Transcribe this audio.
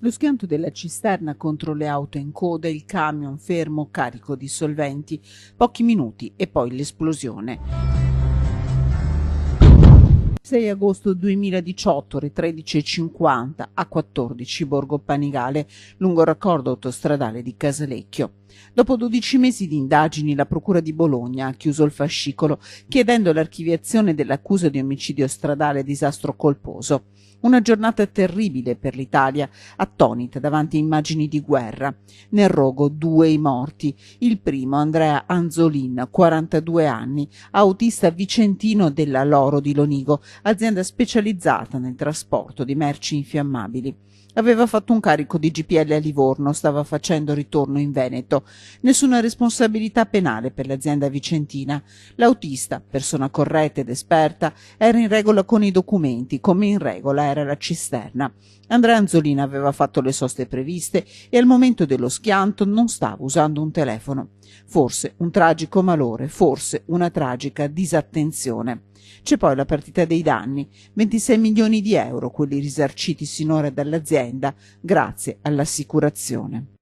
Lo schianto della cisterna contro le auto in coda, il camion fermo carico di solventi, pochi minuti e poi l'esplosione. 6 agosto 2018, ore 13:50, A14 Borgo Panigale, lungo il raccordo autostradale di Casalecchio. Dopo 12 mesi di indagini, la Procura di Bologna ha chiuso il fascicolo, chiedendo l'archiviazione dell'accusa di omicidio stradale e disastro colposo. Una giornata terribile per l'Italia, attonita davanti a immagini di guerra. Nel rogo 2 i morti. Il primo, Andrea Anzolin, 42 anni, autista vicentino della Loro di Lonigo, azienda specializzata nel trasporto di merci infiammabili. Aveva fatto un carico di GPL a Livorno, stava facendo ritorno in Veneto. Nessuna responsabilità penale per l'azienda vicentina. L'autista, persona corretta ed esperta, era in regola con i documenti, come in regola era la cisterna. Andrea Anzolina aveva fatto le soste previste e al momento dello schianto non stava usando un telefono. Forse un tragico malore, forse una tragica disattenzione. C'è poi la partita dei danni, 26 milioni di euro, quelli risarciti sinora dall'azienda grazie all'assicurazione.